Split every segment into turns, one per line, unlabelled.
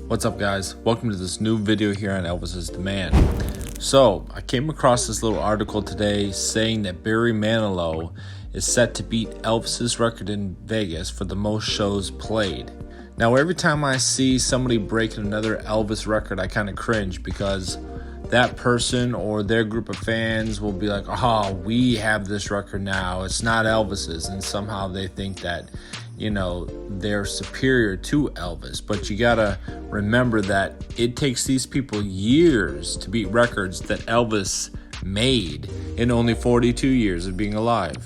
What's up, guys? Welcome to this new video here on Elvis is the Man. So I came across this little article today saying that Barry Manilow is set to beat Elvis's record in Vegas for the most shows played. Now every time I see somebody breaking another Elvis record, I kind of cringe because that person or their group of fans will be like, oh, we have this record now, it's not Elvis's, and somehow they think that, you know, they're superior to Elvis. But you gotta remember that it takes these people years to beat records that Elvis made in only 42 years of being alive.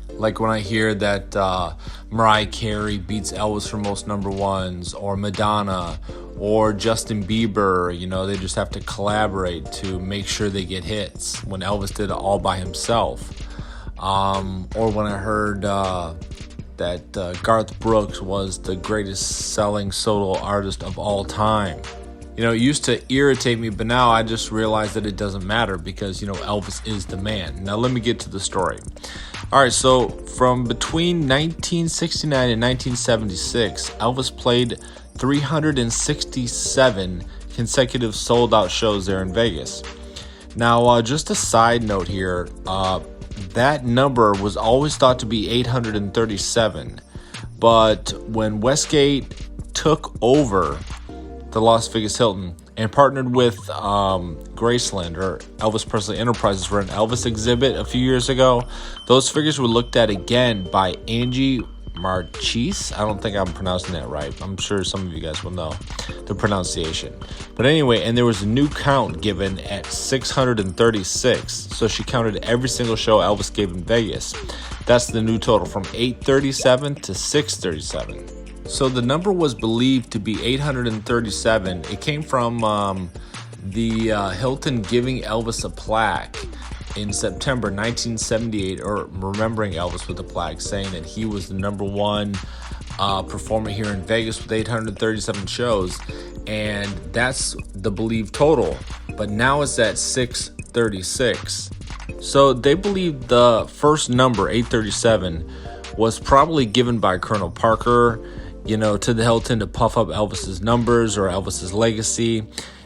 Like when I hear that Mariah Carey beats Elvis for most number ones, or Madonna, or Justin Bieber, you know, they just have to collaborate to make sure they get hits when Elvis did it all by himself. Or when I heard that Garth Brooks was the greatest selling solo artist of all time. You know, it used to irritate me, but now I just realize that it doesn't matter because, you know, Elvis is the man. Now let me get to the story. All right, so from between 1969 and 1976, Elvis played 367 consecutive sold-out shows there in Vegas. Now, just a side note here, that number was always thought to be 837, but when Westgate took over the Las Vegas Hilton and partnered with Graceland, or Elvis Presley Enterprises, for an Elvis exhibit a few years ago, those figures were looked at again by Angie Marchese. I don't think I'm pronouncing that right. I'm sure some of you guys will know the pronunciation. But anyway, and there was a new count given at 636. So she counted every single show Elvis gave in Vegas. That's the new total, from 837 to 637. So the number was believed to be 837. It came from the Hilton giving Elvis a plaque in September 1978, or remembering Elvis with a plaque saying that he was the number one performer here in Vegas with 837 shows, and that's the believed total. But now it's at 636. So they believe the first number, 837, was probably given by Colonel Parker, you know, to the Hilton to puff up Elvis's numbers or Elvis's legacy.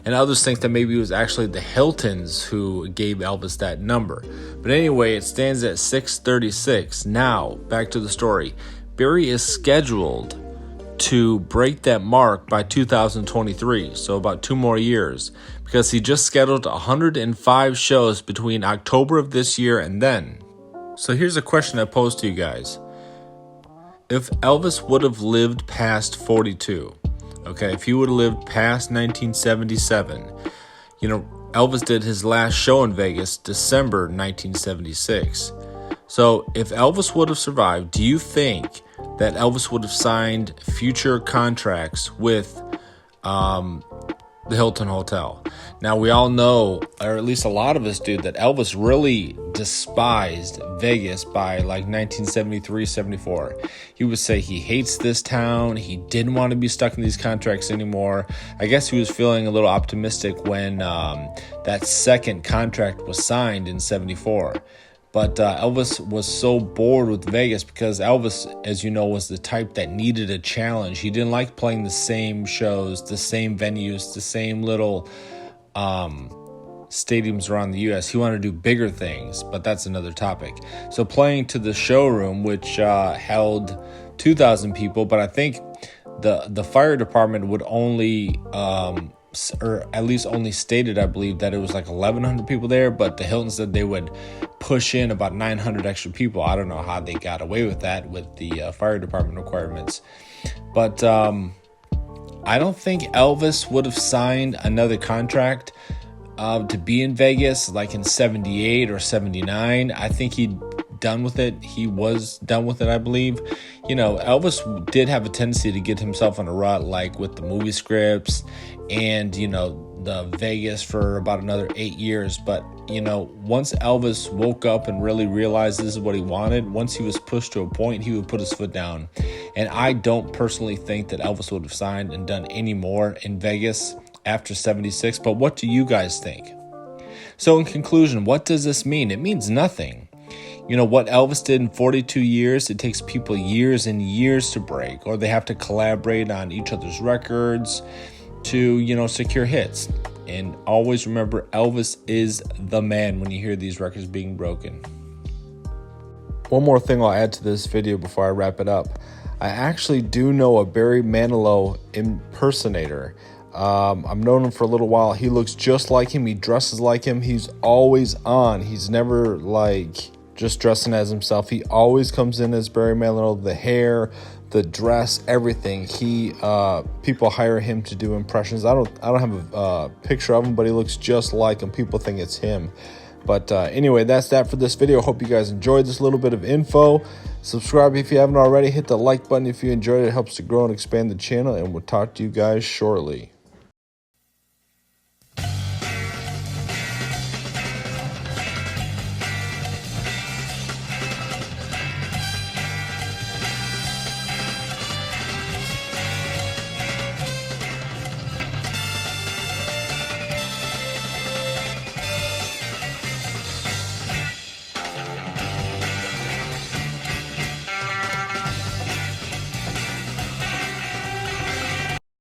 And others think that maybe it was actually the Hiltons who gave Elvis that number. But anyway, it stands at 636. Now, back to the story. Barry is scheduled to break that mark by 2023, so about 2 more years, because he just scheduled 105 shows between October of this year and then. So here's a question I pose to you guys. If Elvis would have lived past 42, okay, if he would have lived past 1977, you know, Elvis did his last show in Vegas December 1976. So if Elvis would have survived, do you think that Elvis would have signed future contracts with the Hilton Hotel? Now, we all know, or at least a lot of us do, that Elvis really despised Vegas by like 1973, 74. He would say he hates this town. He didn't want to be stuck in these contracts anymore. I guess he was feeling a little optimistic when that second contract was signed in 74. But Elvis was so bored with Vegas because Elvis, as you know, was the type that needed a challenge. He didn't like playing the same shows, the same venues, the same little stadiums around the U.S. He wanted to do bigger things, but that's another topic. So playing to the showroom, which held 2,000 people, but I think the fire department would only or at least only stated, I believe, that it was like 1,100 people there, but the Hilton said they would push in about 900 extra people. I don't know how they got away with that with the fire department requirements. But I don't think Elvis would have signed another contract to be in Vegas like in 78 or 79. I think he'd done with it. He was done with it, I believe. You know, Elvis did have a tendency to get himself in a rut, like with the movie scripts and, you know, the Vegas for about another 8 years. But, you know, once Elvis woke up and really realized this is what he wanted, once he was pushed to a point, he would put his foot down. And I don't personally think that Elvis would have signed and done any more in Vegas after 76. But what do you guys think? So in conclusion, what does this mean? It means nothing. You know, what Elvis did in 42 years, it takes people years and years to break, or they have to collaborate on each other's records. to, secure hits. And always remember, Elvis is the man when you hear these records being broken. One more thing I'll add to this video before I wrap it up. I actually do know a Barry Manilow impersonator. I've known him for a little while. He looks just like him. He dresses like him. He's always on. He's never like just dressing as himself. He always comes in as Barry Manilow. The hair, the dress, everything. People hire him to do impressions. I don't have a picture of him, but he looks just like him. People think it's him. But anyway, that's that for this video. Hope you guys enjoyed this little bit of info. Subscribe if you haven't already. Hit the like button if you enjoyed it. It helps to grow and expand the channel. And we'll talk to you guys shortly.